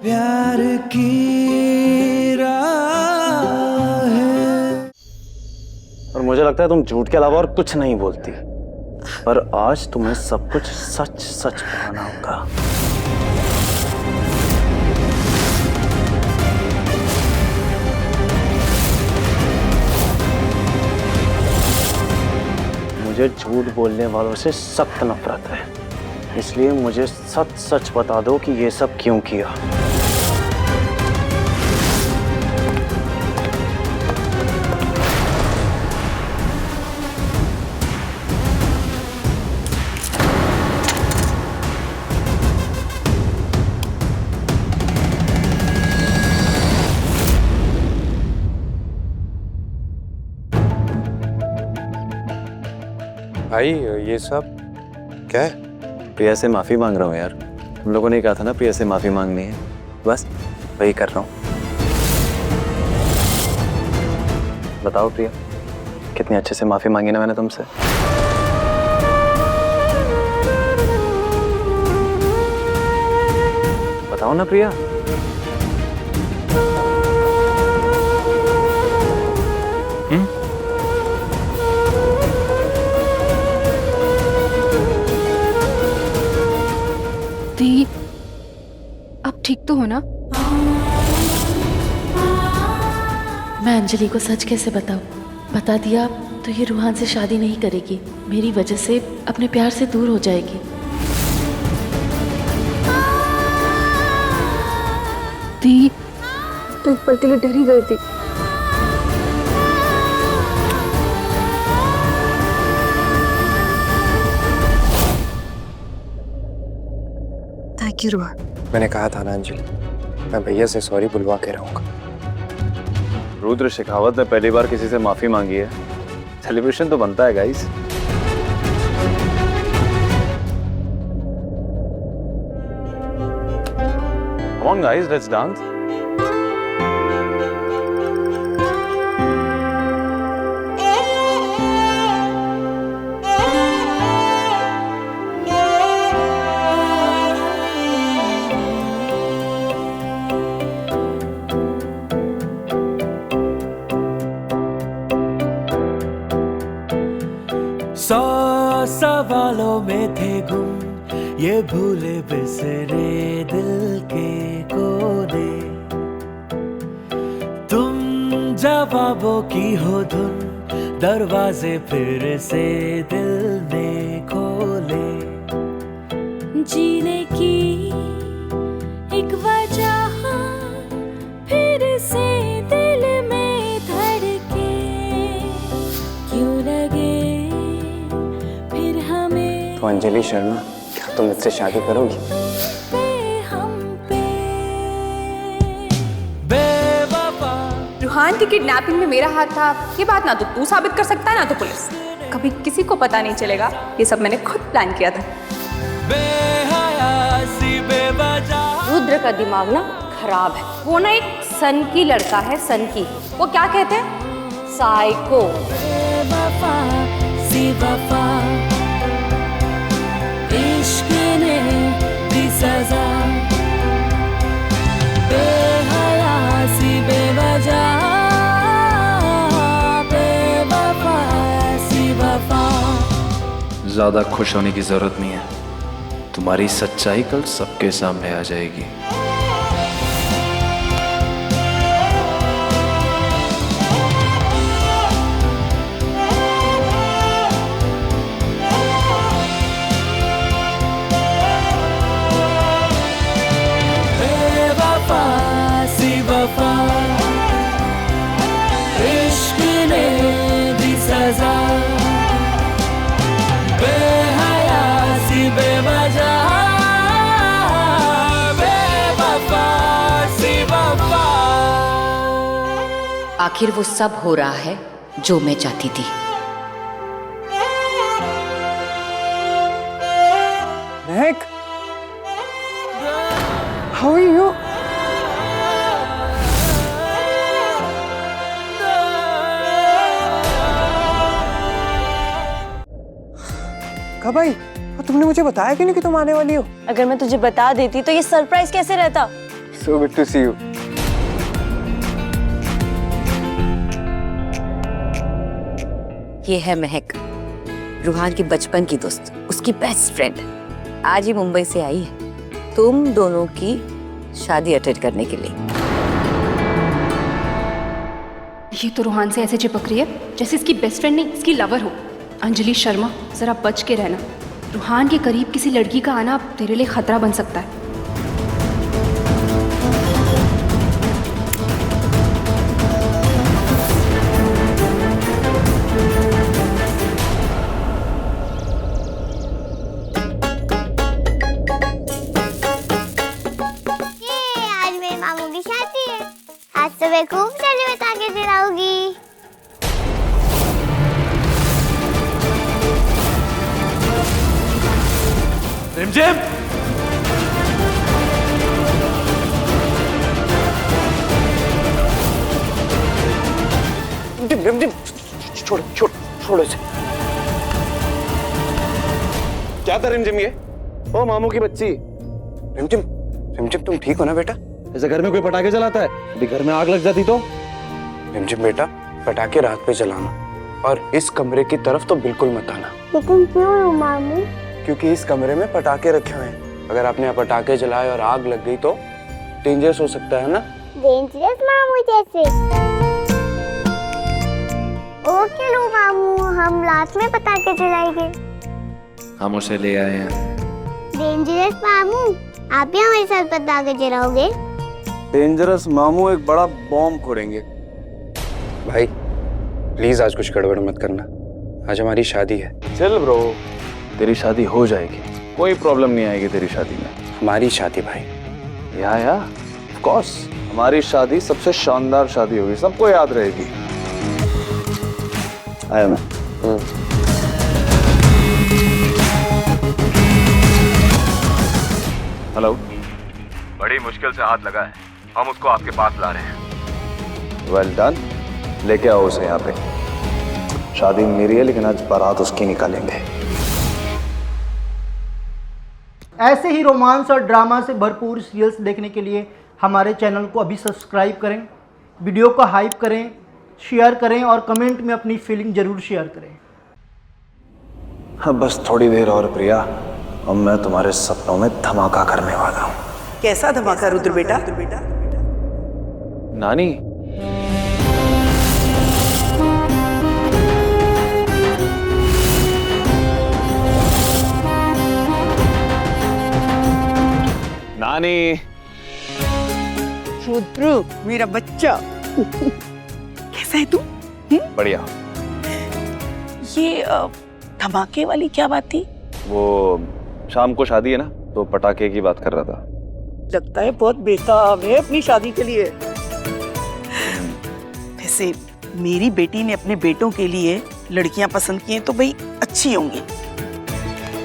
प्यार की राह है। और मुझे लगता है तुम झूठ के अलावा और कुछ नहीं बोलती, पर आज तुम्हें सब कुछ सच सच बताना होगा। मुझे झूठ बोलने वालों से सख्त नफरत है, इसलिए मुझे सच सच बता दो कि ये सब क्यों किया। भाई ये सब क्या है? प्रिया से माफी मांग रहा हूँ यार। हम लोगों ने कहा था ना प्रिया से माफी मांगनी है, बस वही कर रहा हूँ। बताओ प्रिया, कितने अच्छे से माफी मांगी ना मैंने तुमसे। बताओ ना प्रिया। दी, अब ठीक तो हो ना? मैं अंजलि को सच कैसे बताऊं? बता दिया तो ये रूहान से शादी नहीं करेगी, मेरी वजह से अपने प्यार से दूर हो जाएगी। दी, तो एक पल के लिए डर ही गई थी। Thank you Roohan. मैंने कहा था ना अंजलि, मैं भैया से सॉरी बुलवा के रहूंगा। रुद्र शेखावत ने पहली बार किसी से माफी मांगी है, सेलिब्रेशन तो बनता है guys. Come on guys, let's dance. सौ सवालों में थे गुम ये भूले बिसरे दिल के कोने। तुम जवाबों की हो धुन, दरवाजे फिर से दिल ने खोले। जीने की एक वजह फिर से दिल में धड़के, क्यों लगे फिर हमें। तो अंजलि शर्मा, क्या तुम मुझसे शादी करोगी? रूहान की किडनैपिंग में मेरा हाथ था, ये बात ना तो तू साबित कर सकता है ना तो पुलिस। कभी किसी को पता नहीं चलेगा, ये सब मैंने खुद प्लान किया था। रुद्र का दिमाग ना खराब है, वो ना एक सन की लड़का है, सन की। वो क्या कहते हैं, साइको। इश्क ने दी सजा, बेहया सी बेवजह, बेवफा सी वफा। ज्यादा खुश होने की जरूरत नहीं है, तुम्हारी सच्चाई कल सबके सामने आ जाएगी। इश्क ने दी सजा, बेहया सी बेवजह, बेवफा सी वफा। आखिर वो सब हो रहा है जो मैं चाहती थी। महक, हाउ आर यू? कब आई? तुमने मुझे बताया क्यों नहीं कि तुम आने वाली हो? अगर मैं तुझे बता देती तो ये सरप्राइज कैसे रहता? So good to see you. ये है महक, रूहान की बचपन की दोस्त, उसकी बेस्ट फ्रेंड। आज ही मुंबई से आई है तुम दोनों की शादी अटेंड करने के लिए। ये तो रूहान से ऐसे चिपक रही है जैसे इसकी बेस्ट फ्रेंड नहीं, इसकी लवर हो। अंजलि शर्मा, जरा बच के रहना। रूहान के करीब किसी लड़की का आना तेरे लिए खतरा बन सकता है। आज मेरे मामू की शादी है। आज तो मैं खूब सारे पटाखे जलाऊंगी। रिमझिम, छोड़ो इसे। क्या था रिमझिम ये? ओ मामू की बच्ची। रिमझिम, रिमझिम तुम ठीक हो ना बेटा? ऐसे घर में कोई पटाखे जलाता है? अभी घर में आग लग जाती तो? रिमझिम बेटा, पटाखे रात पे जलाना और इस कमरे की तरफ तो बिल्कुल मत आना। लेकिन क्यों मामू? क्योंकि इस कमरे में पटाखे रखे हुए हैं। अगर आपने यहाँ पटाखे जलाए और आग लग गई तो डेंजरस हो सकता है ना? डेंजरस मामू जैसे? ओके लो मामू, हम रात में पटाखे जलाएंगे। हम उसे ले आए हैं। डेंजरस मामू, आप भी हमारे साथ पटाखे जलाओगे? डेंजरस मामू एक बड़ा बॉम्ब फोड़ेंगे। भाई प्लीज आज कुछ गड़बड़ मत करना, आज हमारी शादी है। चल ब्रो, तेरी शादी हो जाएगी, कोई प्रॉब्लम नहीं आएगी तेरी शादी में। हमारी शादी भाई। या ऑफ कोर्स, हमारी शादी सबसे शानदार शादी होगी, सबको याद रहेगी। आया मैं। हेलो। बड़ी मुश्किल से हाथ लगा है, हम उसको आपके पास ला रहे हैं। वेल डन, लेके आओ उसे यहाँ पे। शादी मेरी है लेकिन आज बारात उसकी निकालेंगे। ऐसे ही रोमांस और ड्रामा से भरपूर सीरियल्स देखने के लिए हमारे चैनल को अभी सब्सक्राइब करें, वीडियो को हाइप करें, शेयर करें और कमेंट में अपनी फीलिंग जरूर शेयर करें। हाँ, बस थोड़ी देर और प्रिया, अब मैं तुम्हारे सपनों में धमाका करने वाला हूँ। कैसा धमाका रुद्र बेटा? नानी, नानी। रुद्र मेरा बच्चा, कैसा है तू? बढ़िया। ये धमाके वाली क्या बात थी? वो शाम को शादी है ना, तो पटाखे की बात कर रहा था। लगता है बहुत बेताब है अपनी शादी के लिए। वैसे मेरी बेटी ने अपने बेटों के लिए लड़कियां पसंद की हैं तो भाई अच्छी होंगी।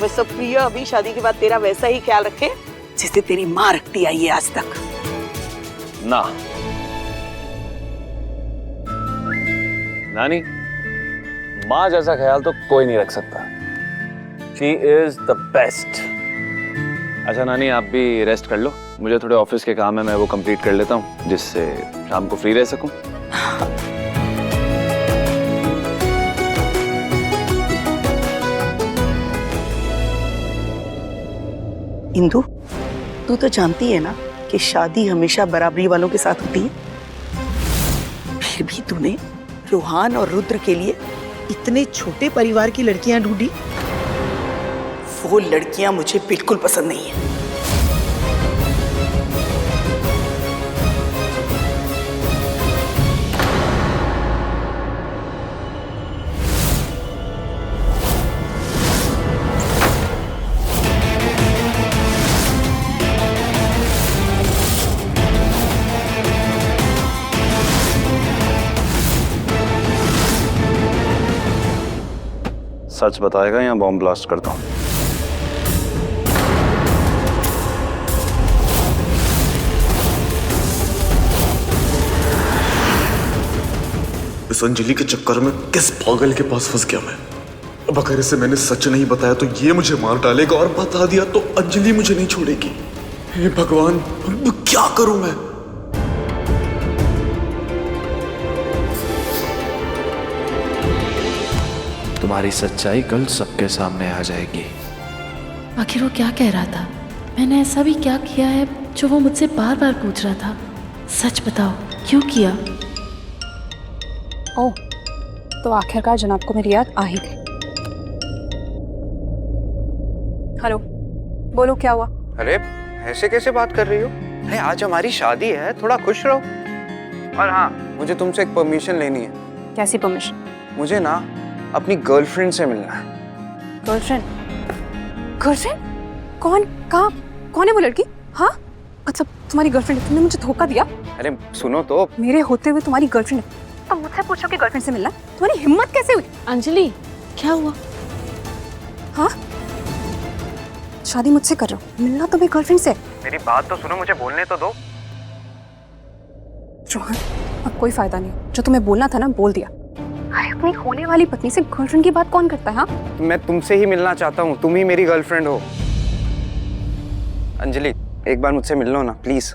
वैसे प्रिया अभी शादी के बाद तेरा वैसा ही ख्याल रखे जैसे तेरी माँ रखती आई है आज तक। ना नानी, माँ जैसा ख्याल तो कोई नहीं रख सकता। She is the best। अच्छा नानी, आप भी रेस्ट कर लो, मुझे थोड़े ऑफिस के काम है, मैं वो कंप्लीट कर लेता हूँ जिससे शाम को फ्री रह सकूं। इंदु, तू तो जानती है ना कि शादी हमेशा बराबरी वालों के साथ होती है। फिर भी तूने रूहान और रुद्र के लिए इतने छोटे परिवार की लड़कियां ढूंढी। वो लड़कियां मुझे बिल्कुल पसंद नहीं है। सच बताएगा या बॉम्ब ब्लास्ट करता हूँ? इस अंजलि के चक्कर में किस पागल के पास फंस गया मैं। अब अगर इसे मैंने सच नहीं बताया तो ये मुझे मार डालेगा, और बता दिया तो अंजलि मुझे नहीं छोड़ेगी। हे भगवान, अब क्या करूं मैं? तुम्हारी सच्चाई कल सबके सामने आ जाएगी। आखिर वो क्या कह रहा था? मैंने ऐसा भी क्या किया है जो वो मुझसे बार बार पूछ रहा था? सच बताओ, क्यों किया? ओह, तो आखिरकार जनाब को मेरी याद आ ही गई। हेलो, बोलो क्या हुआ? अरे ऐसे कैसे बात कर रही हो? अरे आज हमारी शादी है, थोड़ा खुश रहो। और हाँ, मुझे तुमसे एक परमिशन लेनी है। कैसी परमिशन? मुझे ना अपनी गर्लफ्रेंड से मिलना है। गर्लफ्रेंड? गर्लफ्रेंड? कौन? कहाँ? कौन है वो लड़की? हाँ, अच्छा तुम्हारी गर्लफ्रेंड है? तुमने मुझे धोखा दिया? अरे सुनो तो, मेरे होते हुए तुम्हारी गर्लफ्रेंड है, अब मुझसे पूछो कि गर्लफ्रेंड से मिलना? तुम्हारी हिम्मत कैसे हुई? अंजलि, क्या हुआ? हाँ, शादी मुझसे कर रहा हूँ, मिलना तो मेरी गर्लफ्रेंड से। मेरी बात तो सुनो, मुझे बोलने तो दो। रोहन, अब कोई फायदा नहीं, जो तुम्हें बोलना था ना बोल दिया। अरे अपनी होने वाली पत्नी से गर्लफ्रेंड की बात कौन करता है? हाँ, मैं तुमसे ही मिलना चाहता हूँ, तुम ही मेरी गर्लफ्रेंड हो। अंजलि, एक बार मुझसे मिल लो ना प्लीज।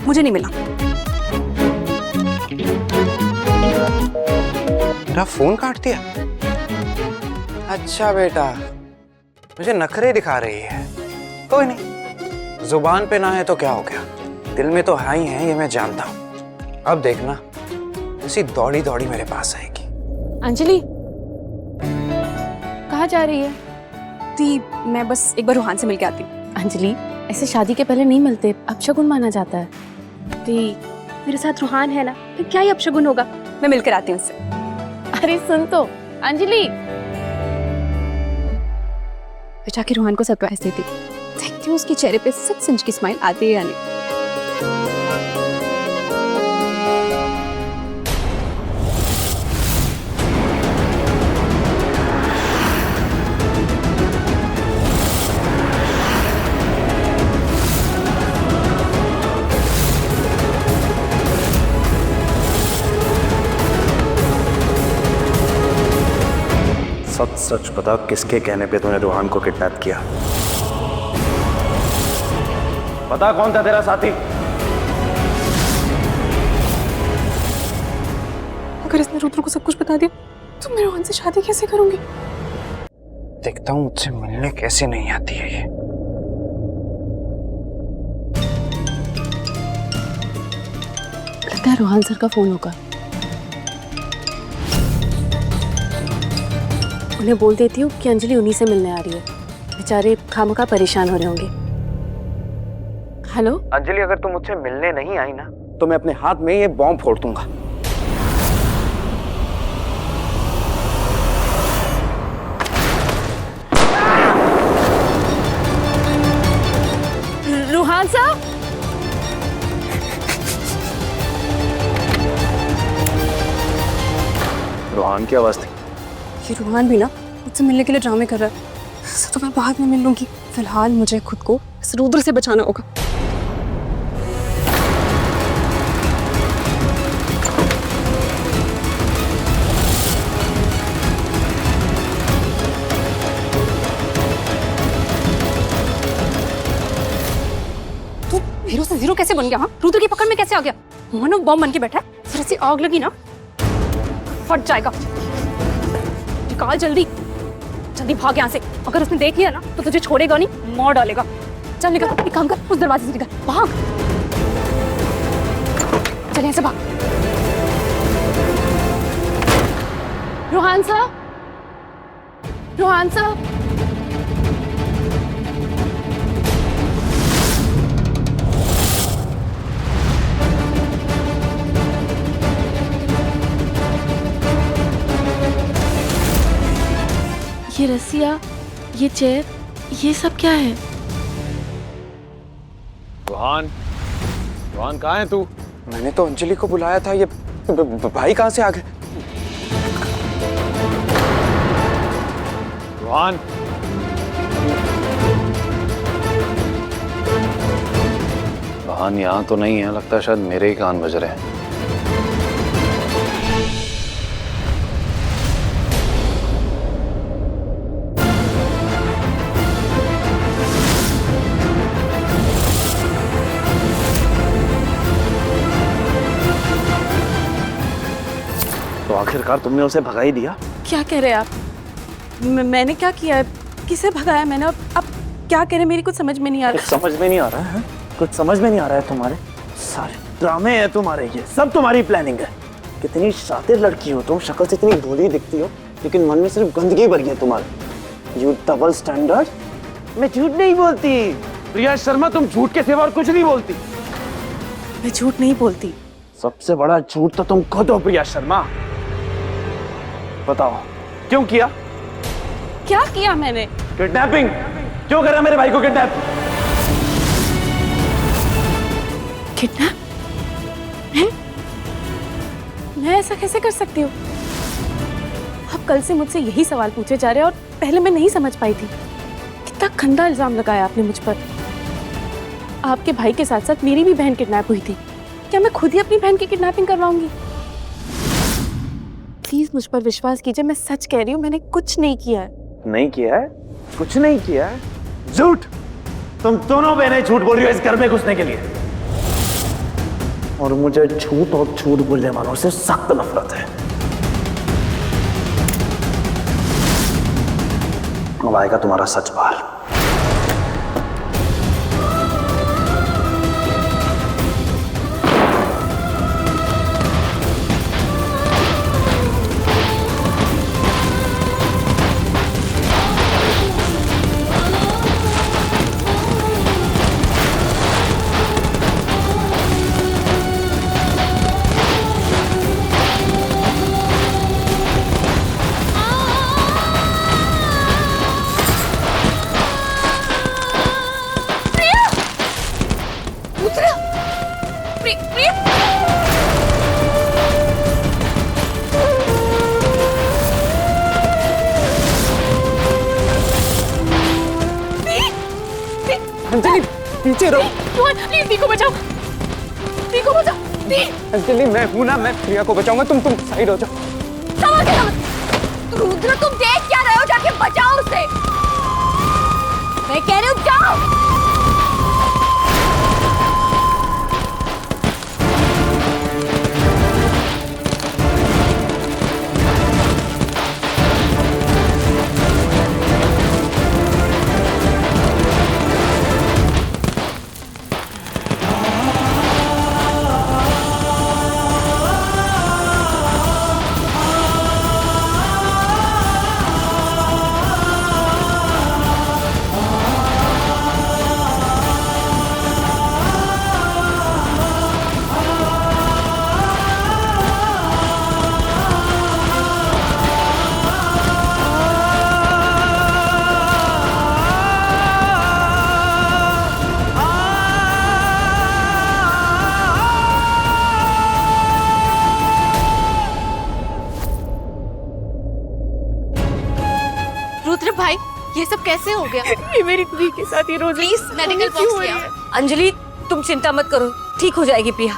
मुझे नहीं मिलना। मेरा फोन काट दिया? अच्छा बेटा, मुझे नखरे दिखा रही है। कोई नहीं, जुबान पे ना है तो क्या हो गया, दिल में तो हाँ ही है, ये मैं जानता हूँ। अब देखना, ऐसी दौड़ी दौड़ी मेरे पास आएगी। अंजलि, कहाँ जा रही है? ती, मैं बस एक बार रूहान से मिलके आती हूँ। अंजलि, ऐसे शादी के पहले नहीं मिलते, अपशगुन माना जाता है। ती, मेरे साथ रूहान है ना, तो क्या ही अपशगुन होगा? मैं मिलकर आती हूँ उससे। अरे सुन तो, अंजलि। जाके रूहान को सरप्राइज देती, देखती हूँ उसके चेहरे पे सच की स्माइल आती है या नहीं। सच सच बता, किसके कहने पे तूने रूहान को किडनैप किया? बता, कौन था तेरा साथी? अगर इसने रुद्र को सब कुछ बता दिया तो मैं रूहान से शादी कैसे करूंगी? देखता हूँ मुझसे मिलने कैसे नहीं आती है ये। लगता है रूहान सर का फोन होगा। उन्हें बोल देती हूँ कि अंजलि उन्हीं से मिलने आ रही है, बेचारे खामखा परेशान हो रहे होंगे। हेलो अंजलि, अगर तुम मुझसे मिलने नहीं आई ना तो मैं अपने हाथ में ये बॉम्ब फोड़ दूंगा। रूहान साहब, रूहान की आवाज थी। ये रूहान भी ना मुझसे मिलने के लिए ड्रामे कर रहा है। इससे तो मैं बाद में मिल लूंगी, फिलहाल मुझे खुद को इस रुद्र से बचाना होगा। तू हीरो से जीरो कैसे बन गया? हाँ, रुद्र की पकड़ में कैसे आ गया? मानो बॉम्ब बन के बैठा है, फिर ऐसी आग लगी ना फट जाएगा। निकाल जल्दी, जल्दी भाग यहाँ से। अगर उसने देख लिया ना तो तुझे छोड़ेगा नहीं, मार डालेगा। चल निकल, एक काम कर, उस दरवाजे से निकल, भाग। चल यहाँ से भाग। रूहान साहब, रूहान साहब, ये रस्सियाँ, ये चेयर, ये सब क्या है? रूहान, रूहान कहाँ है तू? मैंने तो अंजलि को बुलाया था, ये भाई कहाँ से आ गए? रूहान, रूहान यहाँ तो नहीं है, लगता है शायद मेरे ही कान बज रहे हैं। आखिरकार तुमने उसे भगा ही दिया। क्या कह रहे हैं आप? मैंने क्या किया है? किसे भगाया मैंने? अब क्या कह रहे हैं? मेरी कुछ समझ में नहीं आ रहा। समझ में नहीं आ रहा है? कुछ समझ में नहीं आ रहा है? तुम्हारे सारे ड्रामे हैं तुम्हारे, ये सब तुम्हारी प्लानिंग है। कितनी शातिर लड़की हो तुम, शक्ल से इतनी भोली दिखती हो, लेकिन मन में सिर्फ गंदगी भरी है तुम्हारे। U double standard. मैं झूठ नहीं बोलती प्रिया शर्मा, तुम झूठ के सिवा और कुछ नहीं बोलती। मैं झूठ नहीं बोलती। सबसे बड़ा झूठ तो तुम खुद हो प्रिया शर्मा। बताओ क्यों किया? क्या किया मैंने? किडनैपिंग। क्यों करा मेरे भाई को किडनैप? किडनैप? मैं ऐसा कैसे कर सकती हूँ? आप कल से मुझसे यही सवाल पूछे जा रहे हैं और पहले मैं नहीं समझ पाई थी। कितना गंदा इल्जाम लगाया आपने मुझ पर। आपके भाई के साथ साथ मेरी भी बहन किडनैप हुई थी। क्या मैं खुद ही अपनी बहन की किडनैपिंग करवाऊंगी? प्लीज मुझ पर विश्वास कीजिए, मैं सच कह रही हूँ, मैंने कुछ नहीं किया है। नहीं किया है? कुछ नहीं किया है? झूठ। तुम दोनों बहनें झूठ बोल रही हो इस घर में घुसने के लिए। और मुझे झूठ और झूठ बोलने वालों से सख्त नफरत है। अब आएगा तुम्हारा सच बाहर। अंजलि पीछे रहो। प्लीज दी को बचाओ, दी को बचाओ। दी। अंजलि मैं हूं ना, मैं प्रिया को बचाऊंगा। तुम साइड हो जाओ। रुद्र तुम देख क्या रहे हो? जाके बचाओ उसे। मैं कह रही हूँ जाओ। रुद्र भाई, ये सब कैसे हो गया? ये मेरी प्रिया के साथ ही रोज। प्लीज मेडिकल बॉक्स ले आओ। अंजलि तुम चिंता मत करो, ठीक हो जाएगी प्रिया।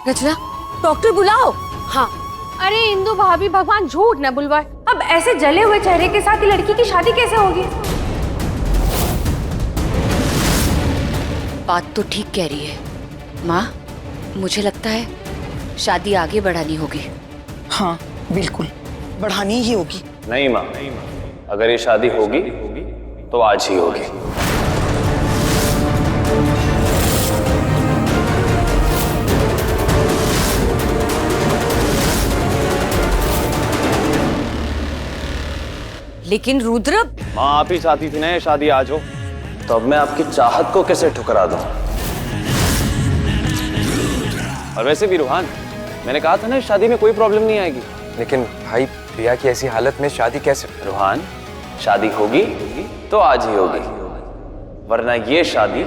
रचना डॉक्टर बुलाओ। हाँ। अरे इंदु भाभी, भगवान झूठ न बुलवाए। अब ऐसे जले हुए चेहरे के साथ लड़की की शादी कैसे होगी? बात तो ठीक कह रही है माँ। मुझे लगता है शादी आगे बढ़ानी होगी। हाँ बिल्कुल, बढ़ानी ही होगी। नहीं माँ, अगर ये शादी होगी तो आज ही होगी। लेकिन रुद्र, माँ आप ही चाहती थी ना ये शादी आज हो, तो अब मैं आपकी चाहत को कैसे ठुकरा दूं? और वैसे भी रूहान, मैंने कहा था ना इस शादी में कोई प्रॉब्लम नहीं आएगी। लेकिन भाई प्रिया की ऐसी हालत में शादी कैसे? रूहान, शादी होगी तो आज ही होगी, वरना ये शादी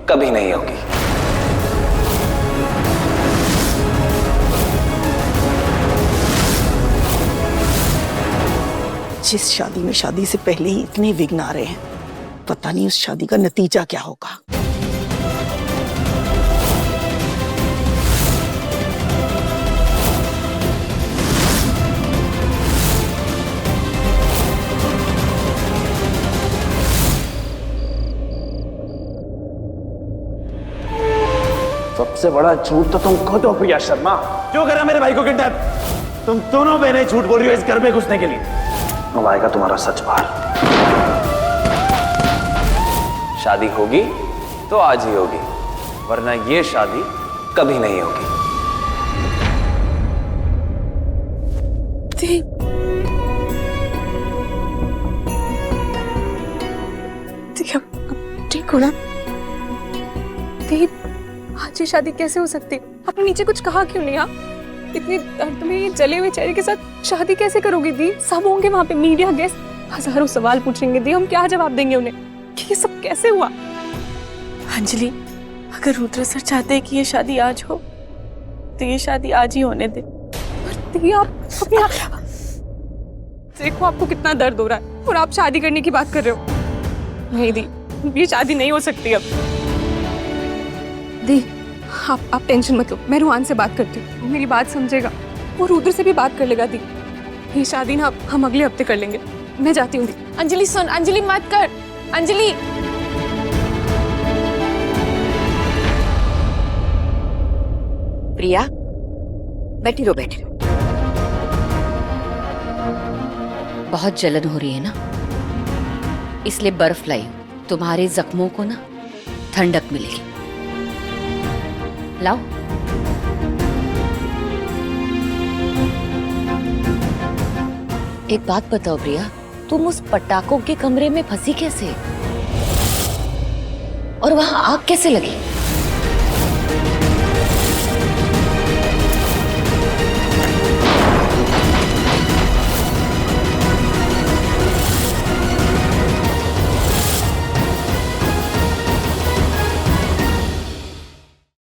कभी नहीं होगी। जिस शादी में शादी से पहले ही इतने विघ्न आ रहे हैं, पता नहीं उस शादी का नतीजा क्या होगा। सबसे बड़ा झूठ तो तुम खुद हो प्रिया शर्मा। क्यों करा मेरे भाई को किडनैप? तुम दोनों बहनें झूठ बोल रही हो इस घर में घुसने के लिए। अब आएगा तुम्हारा सच बाहर। शादी होगी तो आज ही होगी, वरना ये शादी कभी नहीं होगी। ठीक हो ना? आज ये शादी कैसे हो सकती? आपने नीचे कुछ कहा क्यों नहीं? आप इतनी दर्द में ये जले हुए चेहरे के साथ शादी कैसे करोगी दी? सब होंगे वहां पे, मीडिया, गेस्ट, हजारों सवाल पूछेंगे दी, हम क्या जवाब देंगे उन्हें कि ये सब कैसे हुआ? अंजलि, अगर रुद्र सर चाहते हैं कि ये शादी आज हो तो ये शादी आज ही होने दे। पर दी, आप अपने देखो आपको कितना दर्द हो रहा है और आप शादी करने की बात कर रहे हो। नहीं दी, ये शादी नहीं हो सकती अब। दी, आप टेंशन मत लो, मैं रुहान से बात करती हूँ, वो मेरी बात समझेगा, वो रुद्र से भी बात कर लेगा। दी, ये शादी ना हम अगले हफ्ते कर लेंगे। मैं जाती हूँ दी। अंजलि सुन, अंजलि मत कर, अंजलि। प्रिया, बैठी रहो बैठी रहो। बहुत जलन हो रही है ना, इसलिए बर्फ लाई, तुम्हारे जख्मों को ना ठंडक मिलेगी। लाओ। एक बात बताओ प्रिया, तुम उस पटाखों के कमरे में फंसी कैसे और वहां आग कैसे लगी?